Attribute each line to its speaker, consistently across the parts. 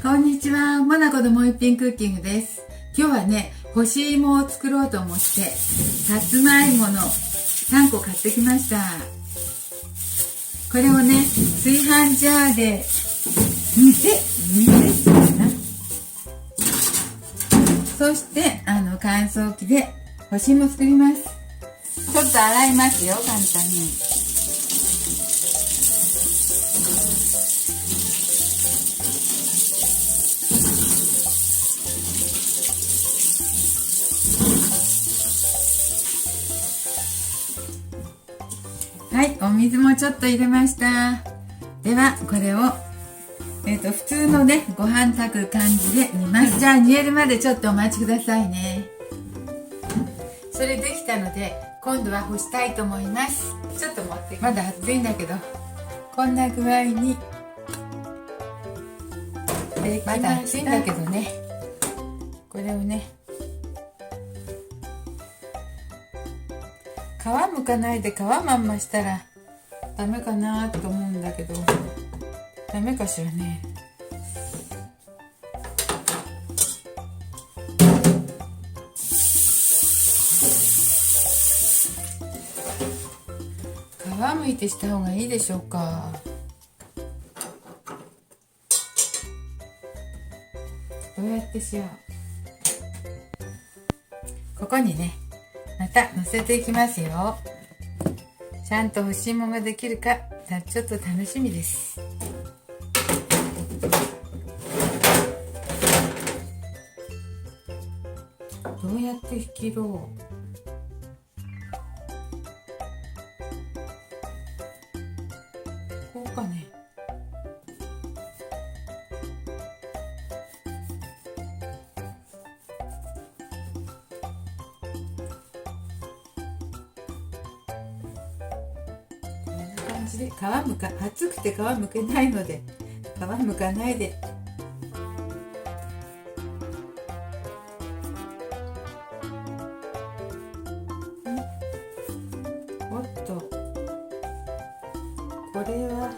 Speaker 1: こんにちは、モナコのもう一品クッキングです。今日はね、干し芋を作ろうと思って、さつまいもの3個買ってきました。これをね、炊飯ジャーで煮てかな。そして乾燥機で干し芋作ります。ちょっと洗いますよ、簡単に。はい、お水もちょっと入れました。ではこれを普通のねご飯炊く感じで煮ます。じゃあ煮えるまでちょっとお待ちくださいね。それできたので今度は干したいと思います。ちょっと持ってまだ熱いんだけど、こんな具合にまだ熱いんだけどね、これをね皮むかないで皮まんましたらダメかなと思うんだけど、ダメかしらね。皮むいてした方がいいでしょうか。どうやってしよう。ここにねまた乗せていきますよ。ちゃんと干し芋ができるかちょっと楽しみです。どうやって引きろう。こうかね。で皮むか熱くて皮むけないので皮むかないでおっと、これは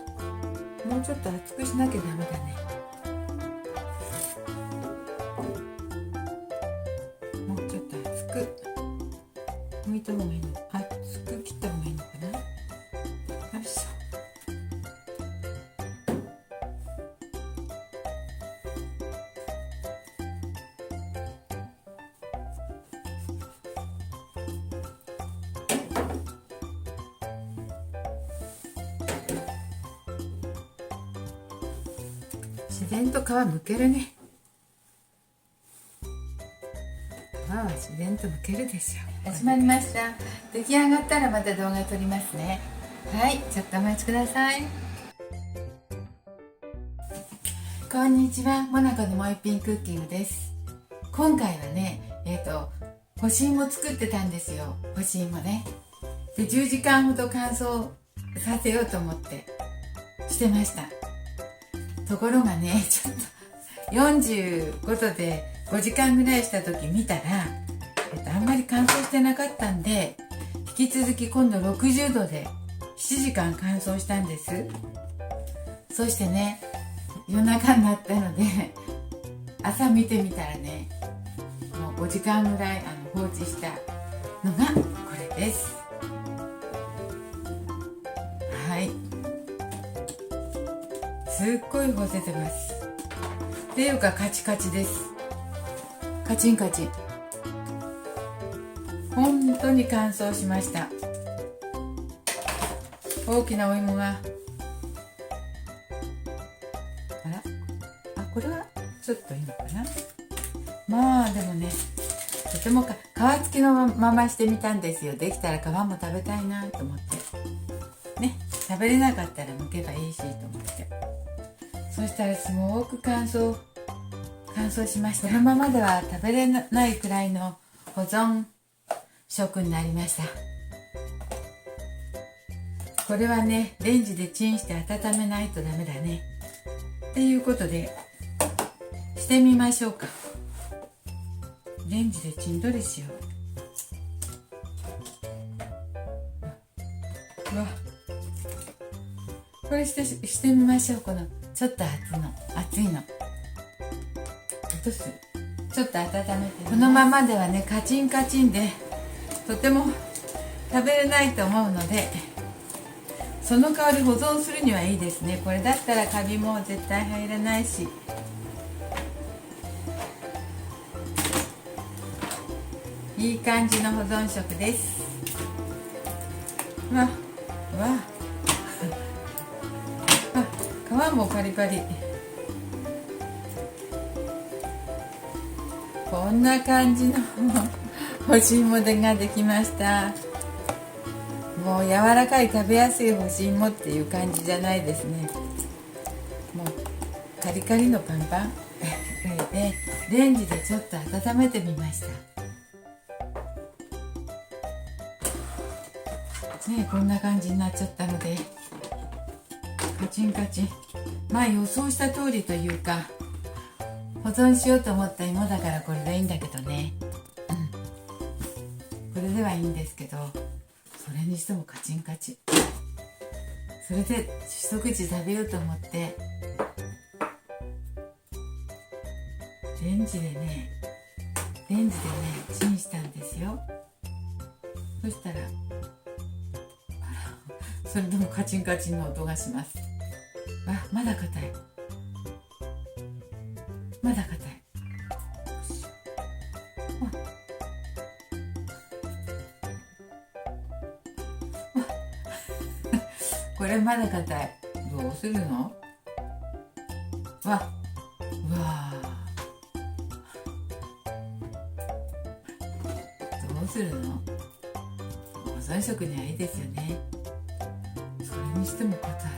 Speaker 1: もうちょっと熱くしなきゃダメだね。もうちょっと熱く剥いた方がいいの。熱く切った方がいいのかな。よいしょ。自然と皮むけるね。皮は自然とむけるでしょう。始まりました。出来上がったらまた動画撮りますね。はい、ちょっとお待ちください。こんにちは、モナコのもう一品クッキングです。今回はね、干し芋作ってたんですよ。干し芋ね。で、10時間ほど乾燥させようと思ってしてました。ところがね、ちょっと45度で5時間ぐらいした時見たら、あんまり乾燥してなかったんで、引き続き今度60度で7時間乾燥したんです。そしてね、夜中になったので朝見てみたらね、もう5時間ぐらい放置したのがこれです。はい、すっごい干せてます。っていうかカチカチです。カチンカチン。本当に乾燥しました。大きなお芋が、これはちょっといいのかな。まあでもね、とても皮付きのまましてみたんですよ。できたら皮も食べたいなと思ってね、食べれなかったら剥けばいいしと思って、そしたらすごく乾燥しました。このままでは食べれないくらいの保存食になりました。これはね、レンジでチンして温めないとダメだね。っていうことでしてみましょうか。レンジでチンどれしよう。うわ、これしてみましょう。このちょっと熱いの。落とす。ちょっと温めて、このままではねカチンカチンでとても食べれないと思うので、その代わり保存するにはいいですね。これだったらカビも絶対入らないし、いい感じの保存食です。わ皮もパリパリ。こんな感じの干し芋ができました。もう柔らかい食べやすい干し芋っていう感じじゃないですね。もうカリカリのパンパンでレンジでちょっと温めてみましたね。こんな感じになっちゃったのでカチンカチン、まあ予想した通りというか、保存しようと思った芋だからこれでいいんだけどね、これではいいんですけど、それにしてもカチンカチン。それで一口食べようと思ってレンジでねチンしたんですよ。そしたらそれでもカチンカチンの音がします。まだ硬い、まだ硬い。これまだ硬い。どうするの？うわどうするの？保存食にはいいですよね。それにしても硬い。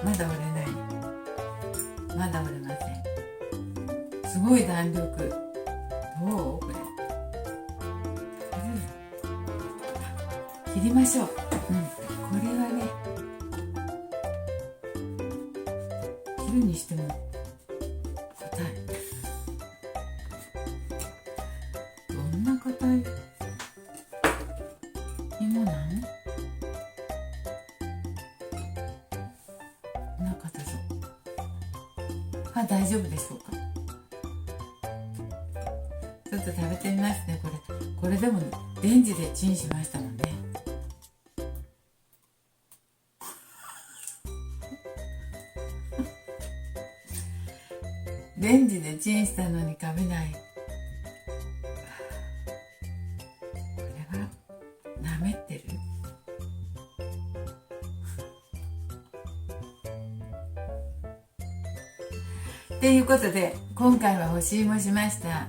Speaker 1: まだ折れない。まだ折れません。すごい弾力。どう？これ。切りましょう。これはね、切るにしても硬い。どんな硬い芋なん？こんな硬そう。大丈夫でしょうか。ちょっと食べてみますね。これでもレンジでチンしましたもんね。レンジでチンしたのに食べない。これはなめってる？っていうことで今回は干し芋しました。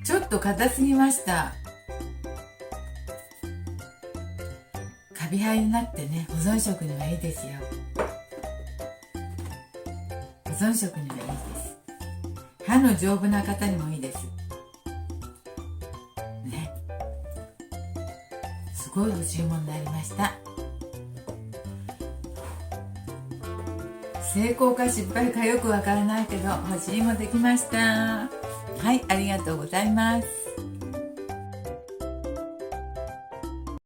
Speaker 1: ちょっと硬すぎました。カビ生えになってね、保存食にはいいですよ。保存食にはいいです。歯の丈夫な方にもいいですね。すごい干し芋になりました。成功か失敗かよくわからないけど干し芋できました。はい、ありがとうございます。